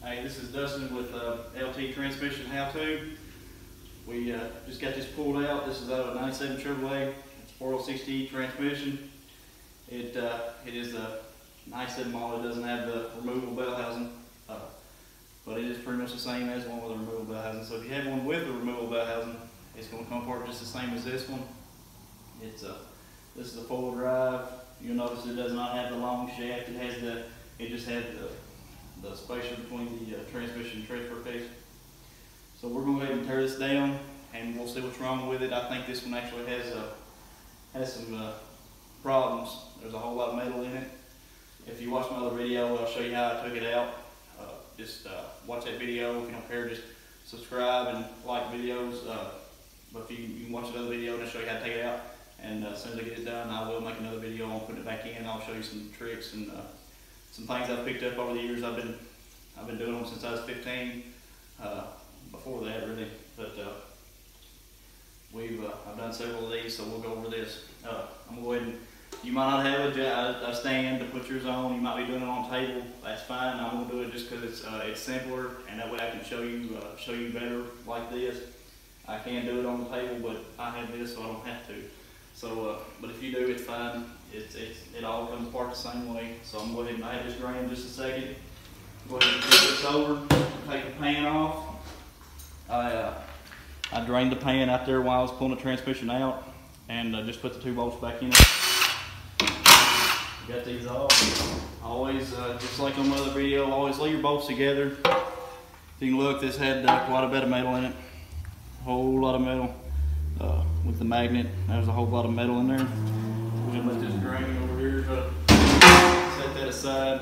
Hey, this is Dustin with LT Transmission How To. We just got this pulled out. This is out of a 97 Chevrolet. It's 406D transmission. It is a 97 model. It doesn't have the removable bell housing, but it is pretty much the same as one with a removable bell housing. So if you have one with a removable bell housing, it's going to come apart just the same as this one. This is a four-wheel drive. You'll notice it does not have the long shaft. It just had the spacer between the transmission and transfer case. So we're going to go ahead and tear this down, and we'll see what's wrong with it. I think this one actually has some problems. There's a whole lot of metal in it. If you watch my other video, I'll show you how I took it out. Just watch that video. If you don't care, just subscribe and like videos. But if you can watch another video and I'll show you how to take it out. And as soon as I get it done, I will make another video on putting it back in. I'll show you some tricks and some things I've picked up over the years. I've been doing them since I was 15. Before that, really, but I've done several of these, so we'll go over this. I'm going to go ahead and, you might not have a stand to put yours on. You might be doing it on a table. That's fine. I'm going to do it just because it's simpler, and that way I can show you better like this. I can do it on the table, but I have this, so I don't have to. So, but if you do, it's fine. It all comes apart the same way. So I'm going to go ahead and I have this drain in just a second. Go ahead and flip this over. Take the pan off. I drained the pan out there while I was pulling the transmission out, and just put the 2 bolts back in it. Got these off. Always, just like on the other video, always lay your bolts together. If you can look, this had quite a bit of metal in it. A whole lot of metal. With the magnet, there's a whole lot of metal in there. We're gonna let this drain over here, set that aside.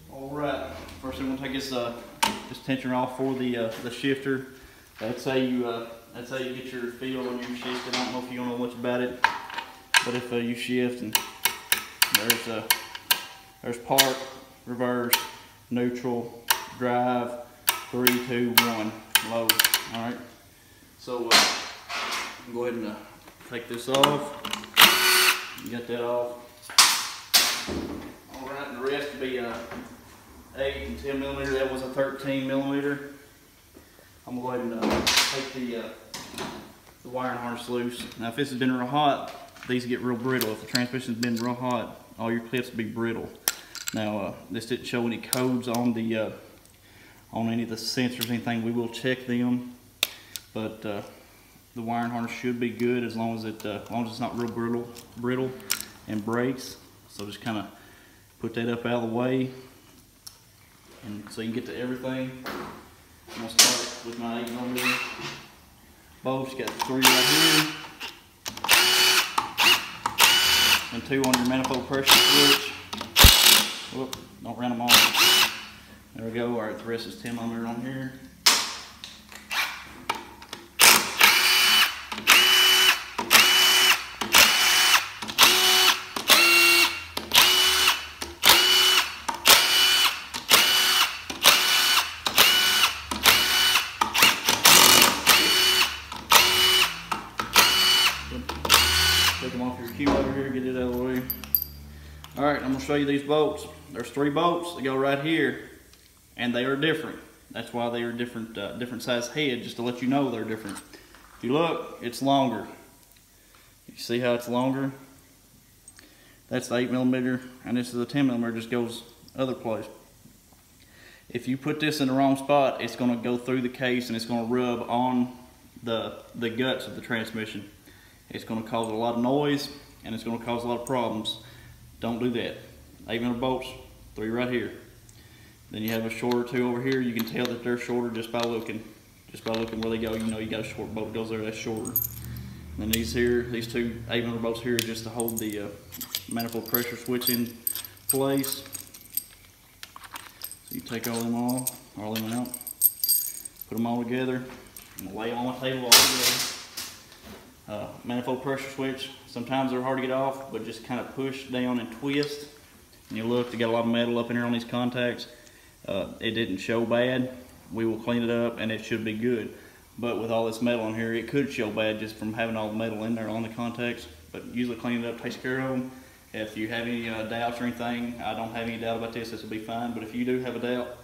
All right, first I'm gonna take this tensioner off for the shifter. That's how you get your feel on your shift. I don't know if you don't know much about it, but if you shift, and there's park, reverse, neutral, drive, 3, 2, 1, low. All right. So go ahead and take this off. You got that off. All right, and the rest will be 8 and 10 millimeter. That was a 13 millimeter. I'm going to go ahead and take the wiring harness loose. Now, if this has been real hot, these get real brittle. If the transmission's been real hot, all your clips will be brittle. Now, this didn't show any codes on on any of the sensors, anything. We will check them. But the wiring harness should be good as long as it's not real brittle and breaks. So just kind of put that up out of the way, and so you can get to everything. I'm gonna start with my 8mm bolts. You got 3 right here, and 2 on your manifold pressure switch. Whoop! Don't run them off. There we go. All right, the rest is 10mm on here. Take them off your cue over here, get it out of the way. All right, I'm gonna show you these bolts. There's 3 bolts that go right here, and they are different. That's why they are different size head, just to let you know they're different. If you look, it's longer. You see how it's longer? That's the 8mm, and this is the 10mm, just goes other place. If you put this in the wrong spot, it's gonna go through the case and it's gonna rub on the guts of the transmission. It's going to cause a lot of noise, and it's going to cause a lot of problems. Don't do that. 8mm bolts, 3 right here. Then you have a shorter 2 over here. You can tell that they're shorter just by looking where they go. You know you got a short bolt that goes there, that's shorter. And then these 2 8mm bolts here are just to hold the manifold pressure switch in place. So you take all them out, put them all together, and lay them on the table all together. Manifold pressure switch, sometimes they're hard to get off, but just kind of push down and twist. And you look, they got a lot of metal up in here on these contacts. It didn't show bad. We will clean it up and it should be good. But with all this metal in here, it could show bad just from having all the metal in there on the contacts. But usually cleaning it up takes care of them. If you have any doubts or anything, I don't have any doubt about this will be fine. But if you do have a doubt,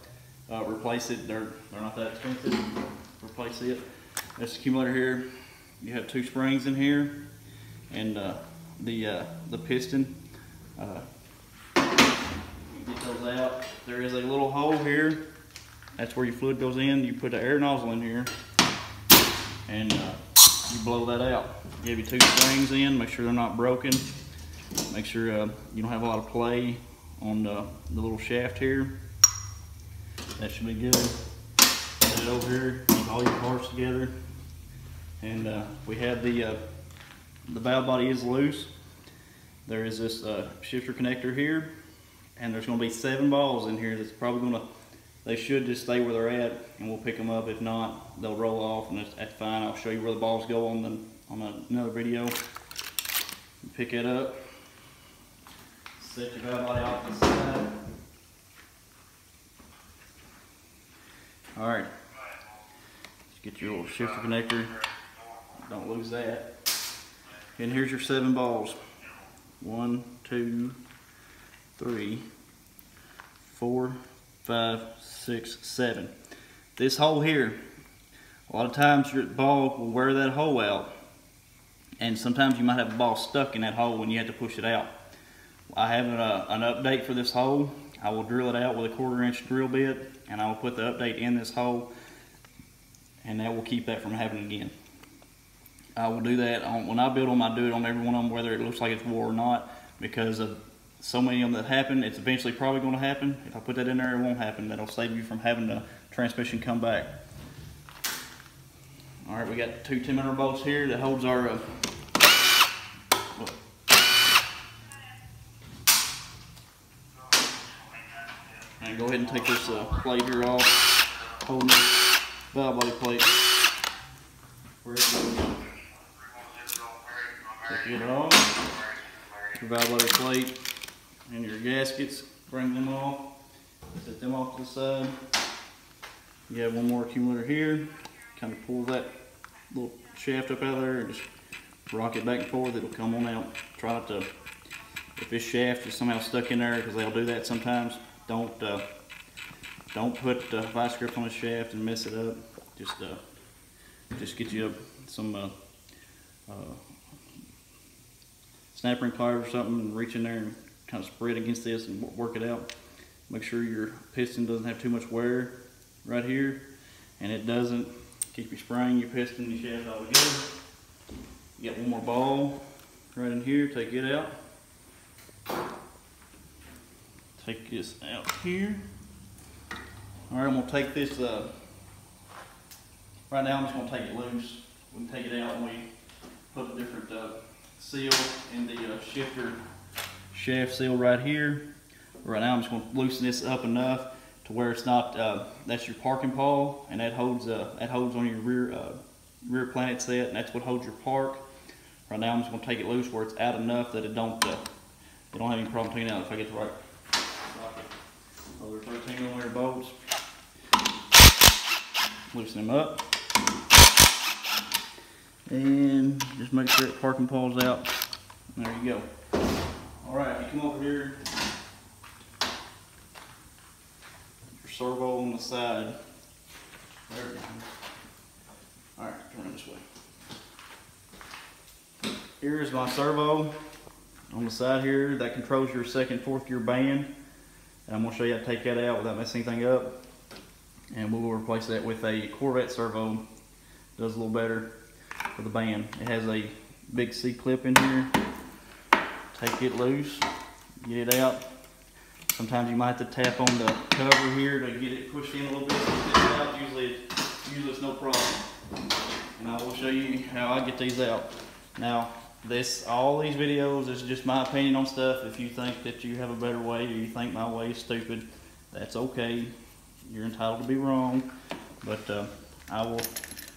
replace it. They're not that expensive. Replace it. This accumulator here, you have 2 springs in here, and the piston. Get those out. There is a little hole here. That's where your fluid goes in. You put the air nozzle in here, and you blow that out. Give you 2 springs in. Make sure they're not broken. Make sure you don't have a lot of play on the little shaft here. That should be good. Put it over here. Keep all your parts together. And we have the valve body is loose. There is this shifter connector here, and there's going to be 7 balls in here. That's probably going to, they should just stay where they're at, and we'll pick them up. If not, they'll roll off, and that's fine. I'll show you where the balls go on another video. Pick it up. Set your valve body off to the side. All right. Just get your little shifter connector. Don't lose that. And here's your 7 balls. 1, 2, 3, 4, 5, 6, 7. This hole here, a lot of times your ball will wear that hole out, and sometimes you might have a ball stuck in that hole when you have to push it out. I have an update for this hole. I will drill it out with a 1/4 inch drill bit, and I will put the update in this hole, and that will keep that from happening again. I will do that when I build them. I do it on every one of them, whether it looks like it's wore or not, because of so many of them that happen. It's eventually probably going to happen. If I put that in there, it won't happen. That'll save you from having the transmission come back. All right, we got 2 10mm bolts here that holds our and go ahead and take this plate here off, holding the valve body plate. Where it goes. Take it off. Your valve body plate and your gaskets. Bring them off. Set them off to the side. You have one more accumulator here. Kind of pull that little shaft up out of there and just rock it back and forth. It'll come on out. Try not to, if this shaft is somehow stuck in there, because they'll do that sometimes, don't put vice grips on the shaft and mess it up. Just get you some snap ring pliers or something, and reach in there and kind of spread against this and work it out. Make sure your piston doesn't have too much wear right here, and it doesn't. Keep your spring, your piston, and your shaft all together. You got one more ball right in here. Take it out. Take this out here. All right, I'm gonna take this. Right now, I'm just gonna take it loose. We can take it out and we put a different seal in the shifter shaft seal right here. Right now, I'm just gonna loosen this up enough to where it's not. That's your parking pawl, and that holds on your rear planet set, and that's what holds your park. Right now, I'm just gonna take it loose where it's out enough that it don't have any problem taking it out if I get the right socket. So there's 13mm bolts. Loosen them up, and just make sure that parking paw's out. And there you go. All right, you come over here. Your servo on the side. There we go. All right, turn this way. Here is my servo on the side here that controls your 2nd, 4th gear band. And I'm going to show you how to take that out without messing anything up. And we will replace that with a Corvette servo. Does a little better for the band. It has a big C-clip in here. Take it loose, get it out. Sometimes you might have to tap on the cover here to get it pushed in a little bit. Get it out. Usually it's no problem. And I will show you how I get these out. Now, all these videos is just my opinion on stuff. If you think that you have a better way, or you think my way is stupid, that's okay. You're entitled to be wrong, but I will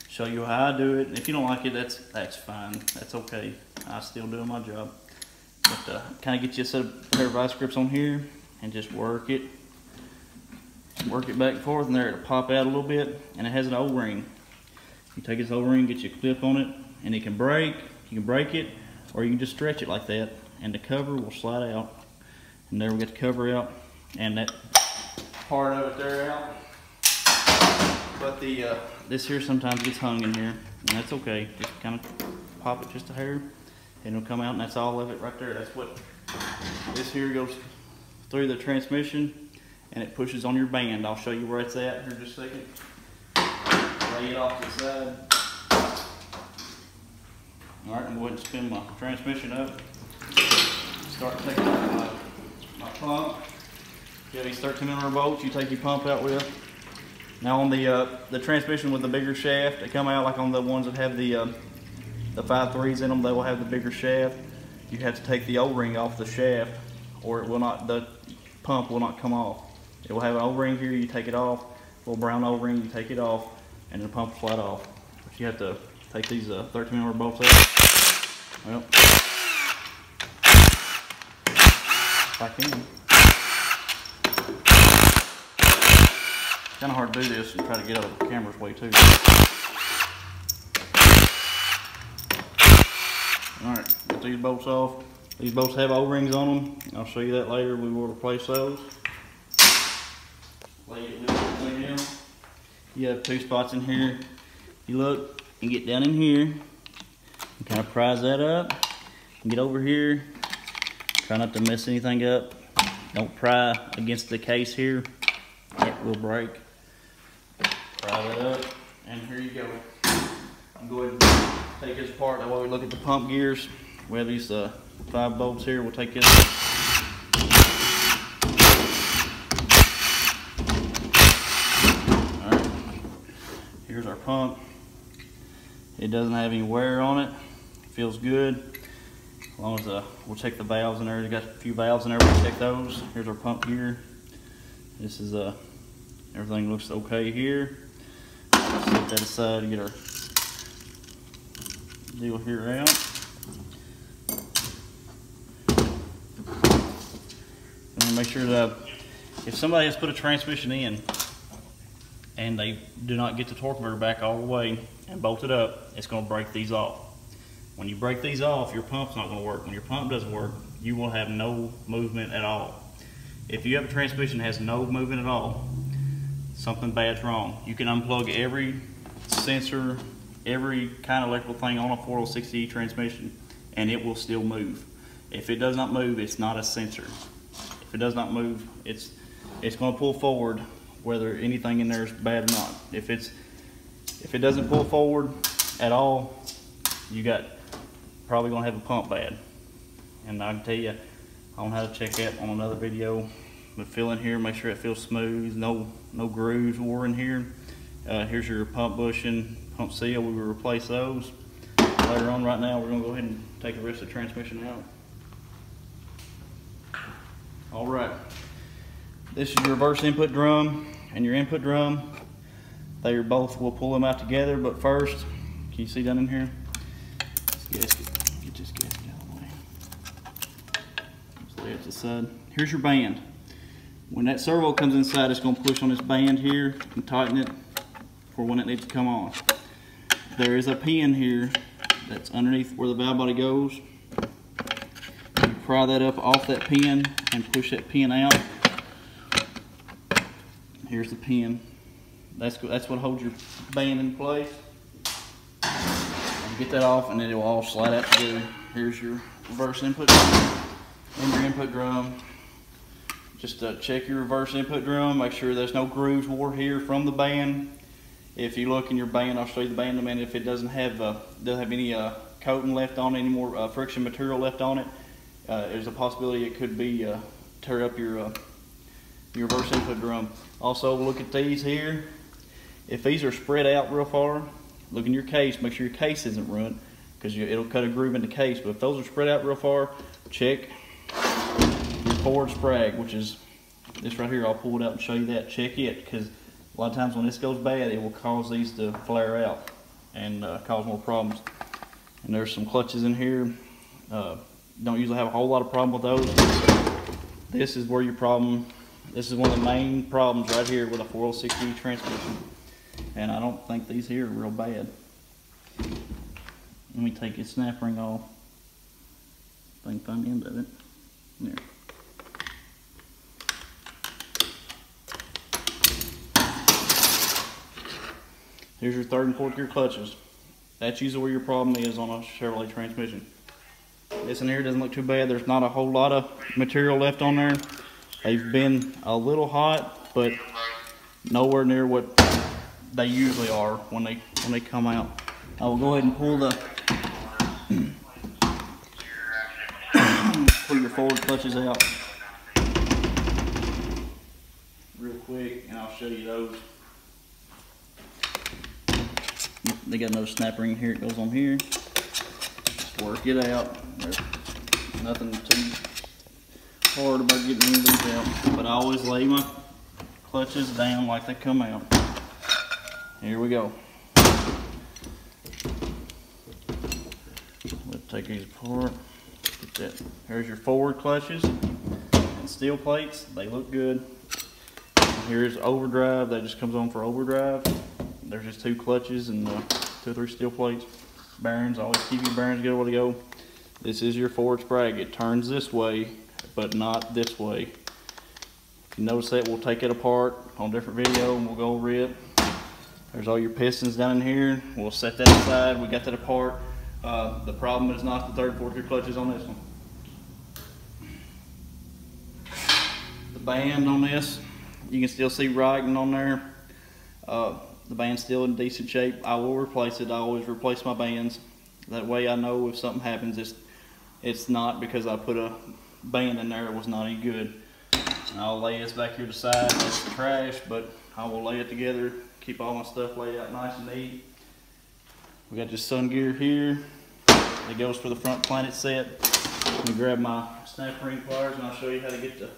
show you how I do it. And if you don't like it, that's fine. That's okay. I'm still doing my job. But kind of get you a set of pair of vice grips on here and just work it back and forth, and there it'll pop out a little bit. And it has an O-ring. You take this O-ring, get your clip on it, and it can break. You can break it, or you can just stretch it like that, and the cover will slide out. And there we get the cover out, and that part of it there out. But the this here sometimes gets hung in here, and that's okay. Just kind of pop it just a hair, and it'll come out, and that's all of it right there. That's what this here goes through the transmission, and it pushes on your band. I'll show you where it's at here in just a second. Lay it off to the side. All right, I'm going to spin my transmission up. Start taking out my pump. You have these 13mm bolts you take your pump out with. Now on the transmission with the bigger shaft, they come out like on the ones that have the 5.3s in them, they will have the bigger shaft. You have to take the O-ring off the shaft, or it will not, the pump will not come off. It will have an O-ring here, you take it off, little brown O-ring, you take it off, and the pump will slide off. But you have to take these 13mm bolts out. Well, if I can. It's kind of hard to do this and try to get out of the camera's way too. Alright, get these bolts off. These bolts have O-rings on them. I'll show you that later. We will replace those. Lay it between them. You have 2 spots in here. You look and get down in here and kind of prise that up and get over here. Try not to mess anything up. Don't pry against the case here. It will break. Pry that up, and here you go. I'm going to take this apart. That way we look at the pump gears. We have these 5 bolts here. We'll take this. Alright, here's our pump. It doesn't have any wear on it. It feels good. As long as we'll check the valves in there. We've got a few valves in there. We'll check those. Here's our pump gear. This is everything looks okay here. Let's set that aside and get our deal here out. And make sure that if somebody has put a transmission in and they do not get the torque converter back all the way and bolt it up, it's going to break these off. When you break these off, your pump's not going to work. When your pump doesn't work, you will have no movement at all. If you have a transmission that has no movement at all, something bad's wrong. You can unplug every sensor, every kind of electrical thing on a 406E transmission, and it will still move. If it does not move, it's not a sensor. If it does not move, it's going to pull forward whether anything in there is bad or not. If it doesn't pull forward at all, you got probably going to have a pump bad. And I can tell you on how to check that on another video. But feel in here, make sure it feels smooth, no grooves wore in here. Here's your pump bushing, pump seal. We will replace those later on. Right now, we're going to go ahead and take the rest of the transmission out. All right, this is your reverse input drum and your input drum. They are both, we'll pull them out together, but first, can you see down in here? This gasket, get this gasket out of the way. Just lay it to the side. Here's your band. When that servo comes inside, it's going to push on this band here and tighten it for when it needs to come on. There is a pin here that's underneath where the valve body goes. You pry that up off that pin and push that pin out. Here's the pin. That's what holds your band in place. You get that off and then it will all slide out together. Here's your reverse input drum and your input drum. Just check your reverse input drum, make sure there's no grooves wore here from the band. If you look in your band, I'll show you the band in a minute, if it doesn't have any coating left on it, any more friction material left on it, there's a possibility it could be tear up your reverse input drum. Also look at these here. If these are spread out real far, look in your case, make sure your case isn't ruined, because it'll cut a groove in the case. But if those are spread out real far, check your forward sprag, which is this right here. I'll pull it out and show you that. Check it, because a lot of times when this goes bad, it will cause these to flare out and cause more problems. And there's some clutches in here. Don't usually have a whole lot of problem with those. This is where your problem, this is one of the main problems right here with a 406E transmission. And I don't think these here are real bad. Let me take this snap ring off. If I can find the end of it. There. Here's your third and fourth gear clutches. That's usually where your problem is on a Chevrolet transmission. This in here doesn't look too bad. There's not a whole lot of material left on there. They've been a little hot, but nowhere near what they usually are when they come out. I will go ahead and pull the pull your forward clutches out real quick, and I'll show you those. They got another snap ring here. It goes on here. Just work it out. There's nothing too hard about getting any of these out, but I always lay my clutches down like they come out. Here we go. Let's take these apart. Get that. Here's your forward clutches and steel plates. They look good. Here's overdrive. That just comes on for overdrive. There's just 2 clutches and 2 or 3 steel plates. Bearings. Always keep your bearings good way to go. This is your forward sprag. It turns this way, but not this way. If you notice that, we'll take it apart on a different video and we'll go over it. There's all your pistons down in here. We'll set that aside. We got that apart. The problem is not the third and fourth gear clutches on this one. The band on this, you can still see writing on there. The band's still in decent shape. I will replace it. I always replace my bands. That way I know if something happens, it's not because I put a band in there it was not any good. And I'll lay this back here to the side. That's the trash, but I will lay it together, keep all my stuff laid out nice and neat. We got this sun gear here. It goes for the front planet set. Let me grab my snap ring pliers and I'll show you how to get the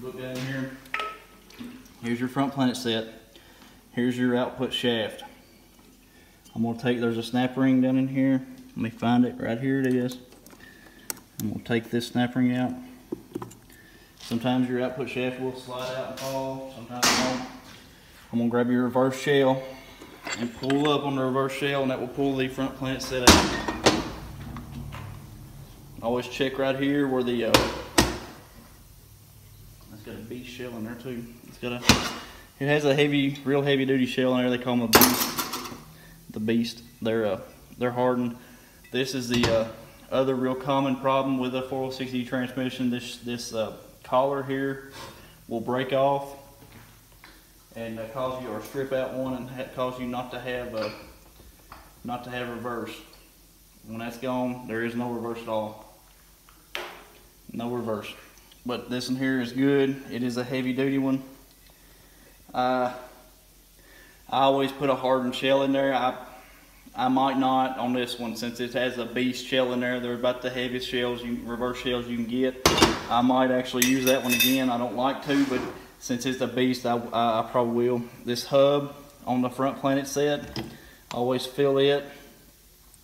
look down here. Here's your front planet set. Here's your output shaft. I'm going to take, there's a snap ring down in here. Let me find it. Right here it is. I'm going to take this snap ring out. Sometimes your output shaft will slide out and fall. Sometimes it won't. I'm going to grab your reverse shell and pull up on the reverse shell, and that will pull the front planet set out. Always check right here where the it's got a beast shell in there too. It has a real heavy duty shell in there. They call them a beast. The beast. They're hardened. This is the other real common problem with a 460 transmission. This collar here will break off and cause you, or strip out one and cause you not to have reverse. When that's gone, there is no reverse at all. No reverse. But this one here is good. It is a heavy duty one. I always put a hardened shell in there. I might not on this one, since it has a beast shell in there. They're about the heaviest shells, reverse shells you can get. I might actually use that one again. I don't like to, but since it's a beast, I probably will. This hub on the front planet set, always fill it.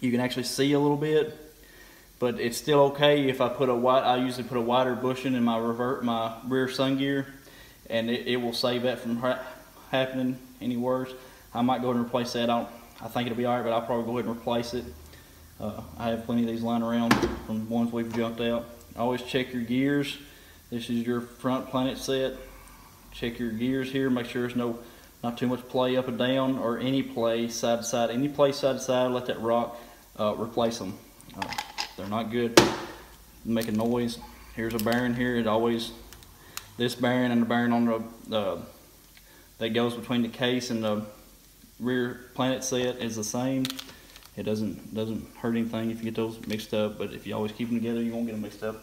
You can actually see a little bit, but it's still okay if I put I usually put a wider bushing in my rear sun gear, and it will save that from happening any worse. I might go ahead and replace that. I think it'll be alright, but I'll probably go ahead and replace it. I have plenty of these lying around from ones we've junked out. Always check your gears. This is your front planet set. Check your gears here. Make sure there's not too much play up and down, or any play side to side. Any play side to side, let that rock. Replace them. They're not good. Make a noise. Here's a bearing here. This bearing and the bearing on that goes between the case and the rear planet set is the same. It doesn't hurt anything if you get those mixed up, but if you always keep them together, you won't get them mixed up.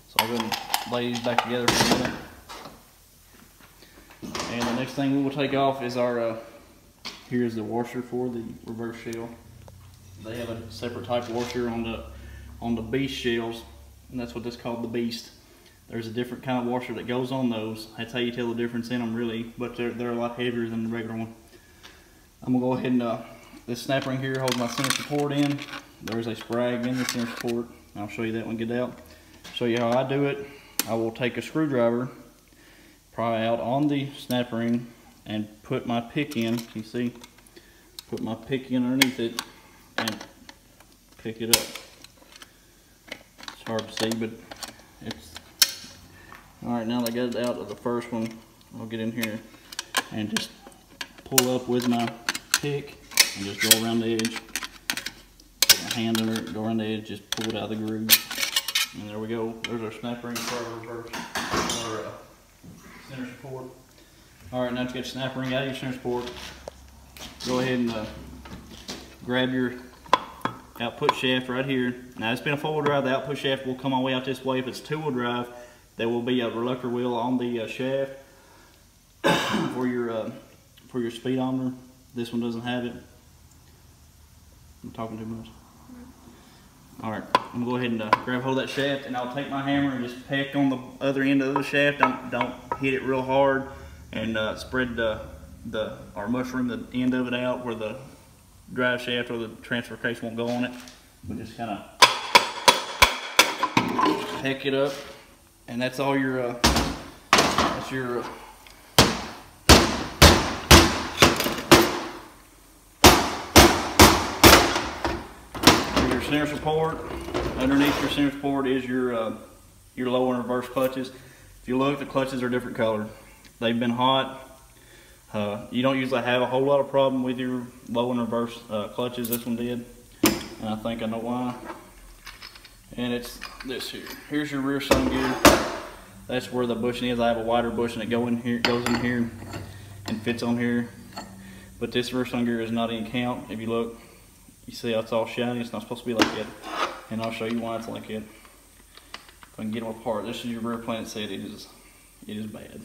So I'll go ahead and lay these back together for a minute. And the next thing we will take off is our, here's the washer for the reverse shell. They have a separate type of washer on the beast shells, and that's what that's called, the beast. There's a different kind of washer that goes on those. That's how you tell the difference in them, really, but they're a lot heavier than the regular one. I'm gonna go ahead and this snap ring here holds my center support in. There's a sprag in the center support. I'll show you that one get out. Show you how I do it. I will take a screwdriver, pry out on the snap ring, and put my pick in. You see, put my pick in underneath it and pick it up. It's hard to see, but it's all right. Now that I got it out of the first one, I'll get in here and just pull up with my pick and just go around the edge. Put my hand under it, go around the edge, just pull it out of the groove. And there we go. There's our snap ring for our reverse, our center support. All right, now to get your snap ring out of your center support, go ahead and grab your output shaft right here. Now it's been a 4-wheel drive, the output shaft will come all the way out this way. If it's 2-wheel drive, there will be a reluctor wheel on the shaft for your speedometer. This one doesn't have it. I'm talking too much. All right, I'm gonna go ahead and grab hold of that shaft, and I'll take my hammer and just peck on the other end of the shaft. Don't hit it real hard, and spread or mushroom the end of it out where the drive shaft or the transfer case won't go on it. We just kind of peck it up, and that's all your that's your center support. Underneath your center support is your lower and reverse clutches. If you look, the clutches are different color. They've been hot. You don't usually have a whole lot of problem with your low and reverse clutches. This one did, and I think I know why. And it's this here. Here's your rear sun gear. That's where the bushing is. I have a wider bushing that goes in here and fits on here. But this rear sun gear is not in count. If you look, you see how it's all shiny. It's not supposed to be like that. And I'll show you why it's like it. If I can get them apart. This is your rear planet set. It is bad.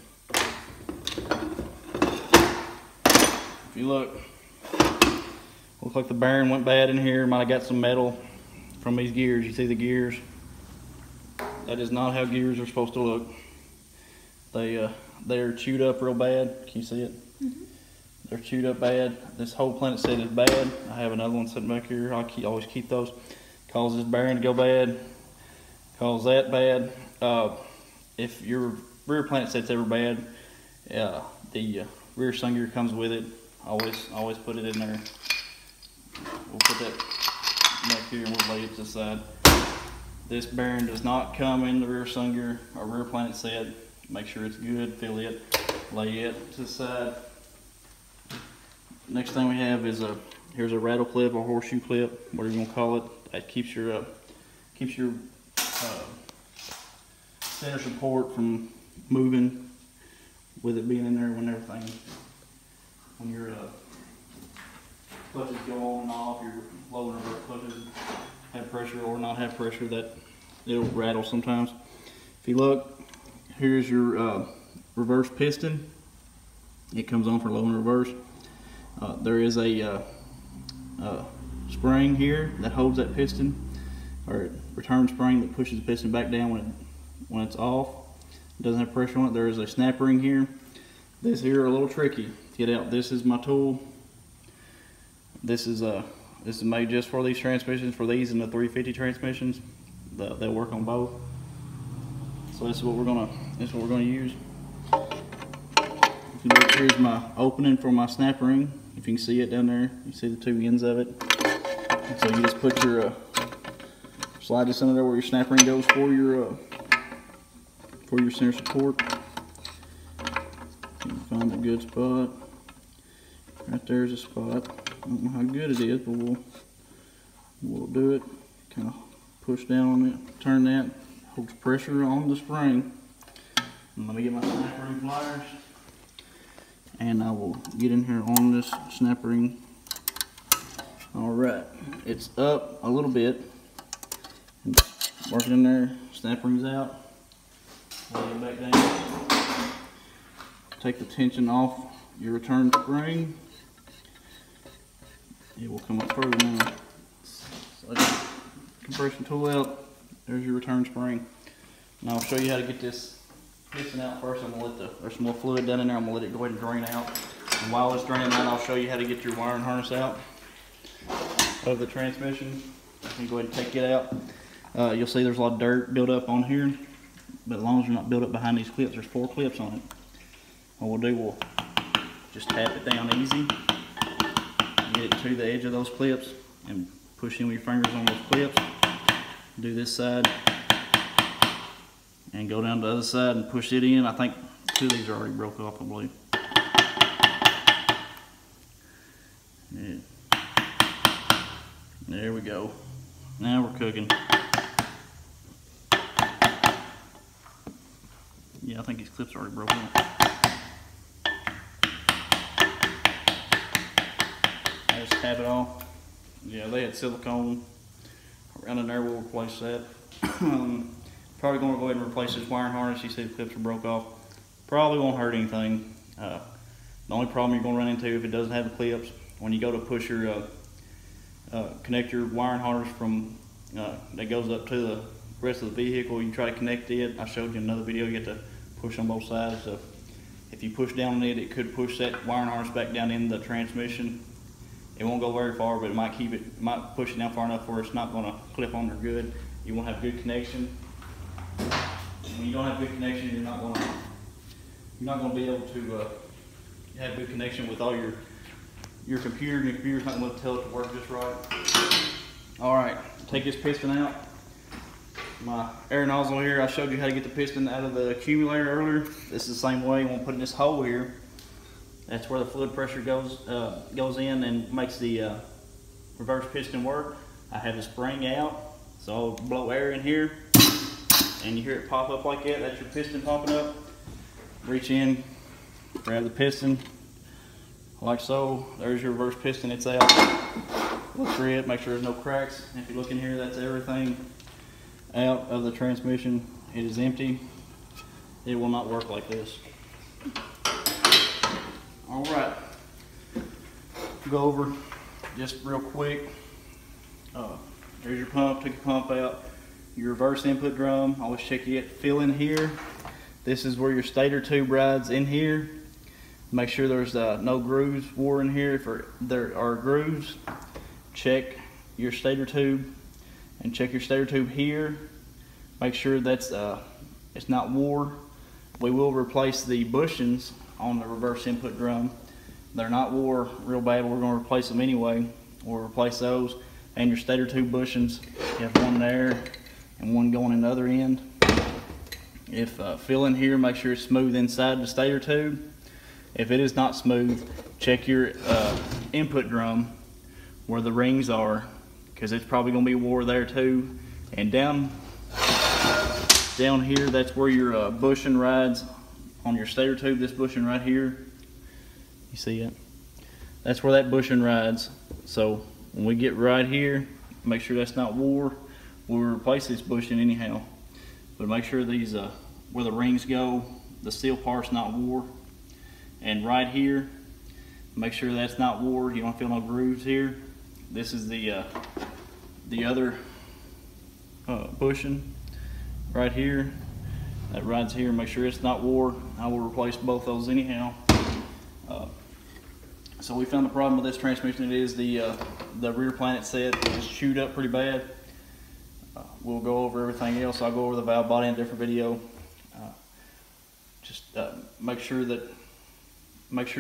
If you look, looks like the bearing went bad in here. Might have got some metal from these gears. You see the gears? That is not how gears are supposed to look. They're chewed up real bad. Can you see it? Mm-hmm. They're chewed up bad. This whole planet set is bad. I have another one sitting back here. I always keep those. Cause this bearing to go bad. Cause that bad. If your rear planet set's ever bad, the rear sun gear comes with it. Always put it in there. We'll put that back here and we'll lay it to the side. This bearing does not come in the rear sun gear or rear planet set. Make sure it's good. Fill it. Lay it to the side. Next thing we have is here's a rattle clip or horseshoe clip, whatever you want to call it. That keeps your center support from moving with it being in there when your clutches go on and off, your low and reverse clutches have pressure or not have pressure, that it'll rattle sometimes. If you look, here's your reverse piston. It comes on for low and reverse. There is a spring here that holds that piston, or a return spring that pushes the piston back down when it's off. It doesn't have pressure on it. There is a snap ring here. This here are a little tricky to get out. This is my tool. This is made just for these transmissions, for these and the 350 transmissions. They'll work on both. So this is what we're gonna use. If you look, here's my opening for my snap ring. If you can see it down there, you see the two ends of it. And so you just put your slide this under there where your snap ring goes for your center support. You find a good spot. Right there's a spot. I don't know how good it is, but we'll do it. Kind of push down on it, turn that, holds pressure on the spring. And let me get my snap ring pliers. And I will get in here on this snap ring. Alright, it's up a little bit. Working in there, snap ring's out. Lay it back down. Take the tension off your return spring. It will come up further now. So I get the compression tool out. There's your return spring. And I'll show you how to get this piston out first. I'm gonna let there's some more fluid down in there. I'm gonna let it go ahead and drain out. And while it's draining out, I'll show you how to get your wiring harness out of the transmission. I can go ahead and take it out. You'll see there's a lot of dirt built up on here, but as long as you're not built up behind these clips, there's 4 clips on it. What we'll do, we'll just tap it down easy, get it to the edge of those clips, and push in with your fingers on those clips. Do this side, and go down to the other side and push it in. I think 2 of these are already broke off, I believe. There we go. Now we're cooking. Yeah, I think his clip's already broken. I just tap it off. Yeah, they had silicone around in there. We'll replace that. Probably going to go ahead and replace this wiring harness. You see the clips are broke off. Probably won't hurt anything. The only problem you're going to run into if it doesn't have the clips, when you go to push your connect your wiring harness from that goes up to the rest of the vehicle, you try to connect it. I showed you in another video. You have to push on both sides. So if you push down on it, it could push that wiring harness back down in the transmission. It won't go very far, but it might might push it down far enough where it's not going to clip on there good. You won't have good connection. When you don't have good connection, you're not going to be able to have good connection with all your computer. Your computer's not going to tell it to work just right. All right, take this piston out. My air nozzle here, I showed you how to get the piston out of the accumulator earlier. This is the same way. You want to put in this hole here. That's where the fluid pressure goes in and makes the reverse piston work. I have the spring out, so I'll blow air in here, and you hear it pop up like that. That's your piston popping up. Reach in, grab the piston, like so. There's your reverse piston, it's out. Look for it, make sure there's no cracks. If you look in here, that's everything out of the transmission. It is empty. It will not work like this. All right, go over just real quick. There's your pump, took your pump out. Your reverse input drum, always check it. Fill in here. This is where your stator tube rides in here. Make sure there's no grooves wore in here. If there are grooves, check your stator tube and check your stator tube here. Make sure that's it's not wore. We will replace the bushings on the reverse input drum. They're not wore real bad. We're going to replace them anyway. We'll replace those. And your stator tube bushings, you have one there and one going in the other end. If fill in here, make sure it's smooth inside the stator tube. If it is not smooth, check your input drum where the rings are, because it's probably going to be wore there too. And down here, that's where your bushing rides on your stator tube. This bushing right here, you see it? That's where that bushing rides. So when we get right here, make sure that's not wore. We'll replace this bushing anyhow, but make sure these where the rings go, the steel part's not wore. And right here, make sure that's not wore. You don't feel no grooves here. This is the other bushing right here that rides here. Make sure it's not wore. I will replace both those anyhow. So we found the problem with this transmission. It is the rear planet set is chewed up pretty bad. We'll go over everything else. I'll go over the valve body in a different video. Just make sure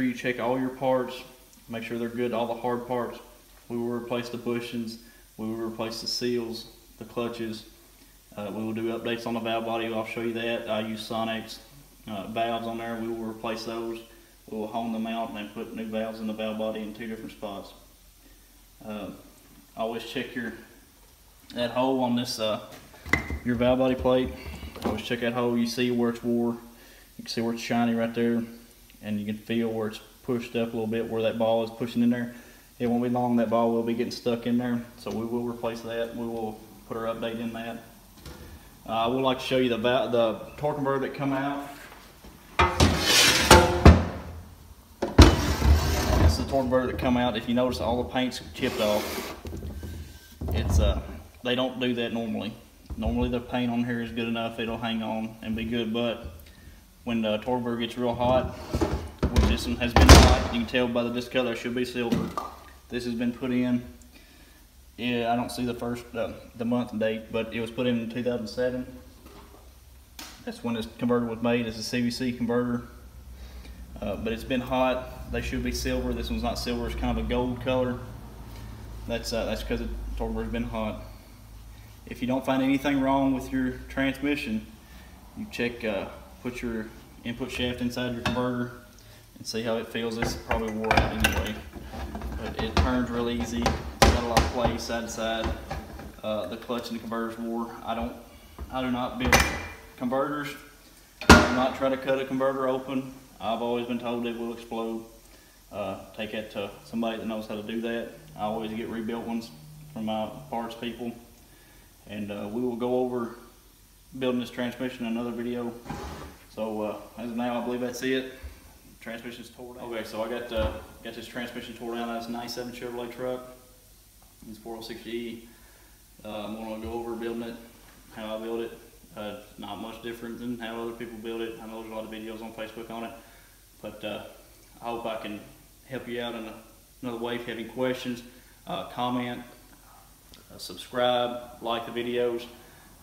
you check all your parts. Make sure they're good, all the hard parts. We will replace the bushings. We will replace the seals, the clutches. We will do updates on the valve body. I'll show you that. I use Sonic's valves on there. We will replace those. We will hone them out and put new valves in the valve body in 2 different spots. Always check that hole on this your valve body plate. Always check that hole. You see where it's wore. You can see where it's shiny right there, and you can feel where it's pushed up a little bit, where that ball is pushing in there. It won't be long, that ball will be getting stuck in there, so we will replace that. We will put our update in that. I would like to show you the torque converter that come out. This is the torque converter that come out. If you notice, all the paint's chipped off. It's they don't do that normally. Normally the paint on here is good enough, it'll hang on and be good, but when the torque converter gets real hot, which this one has been hot, you can tell by the discolor it should be silver. This has been put in, yeah, I don't see the first, the month and date, but it was put in 2007. That's when this converter was made. It's a CVC converter, but it's been hot. They should be silver. This one's not silver, it's kind of a gold color. That's because the torque converter's been hot. If you don't find anything wrong with your transmission, you check, put your input shaft inside your converter and see how it feels. This is probably wore out anyway, but it turns real easy. It's got had a lot of play side to side. The clutch and the converters wore. I do not build converters. I do not try to cut a converter open. I've always been told it will explode. Take that to somebody that knows how to do that. I always get rebuilt ones from my parts people. And we will go over building this transmission in another video. So as of now, I believe that's it. Transmission's tore down. Okay, so I got this transmission tore down. That's a 97 Chevrolet truck. It's 406E. I'm going to go over building it, how I build it. Not much different than how other people build it. I know there's a lot of videos on Facebook on it, but I hope I can help you out in another way. If you have any questions, comment, subscribe, like the videos.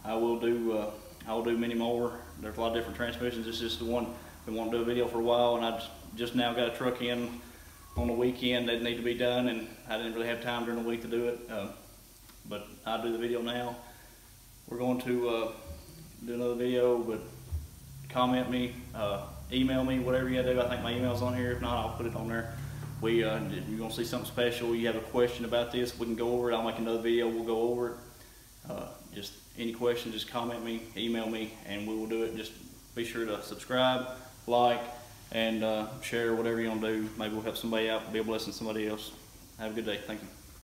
I will do many more. There's a lot of different transmissions. This is just the one we want to do a video for a while, and I just now got a truck in on the weekend that need to be done, and I didn't really have time during the week to do it. But I'll do the video now. We're going to do another video, but comment me, email me, whatever you gotta do. I think my email's on here. If not, I'll put it on there. You're gonna see something special. You have a question about this, we can go over it. I'll make another video, we'll go over it. Just any questions, just comment me, email me, and we will do it. Just be sure to subscribe, like, and share whatever you want to do. Maybe we'll help somebody out, be a blessing to somebody else. Have a good day. Thank you.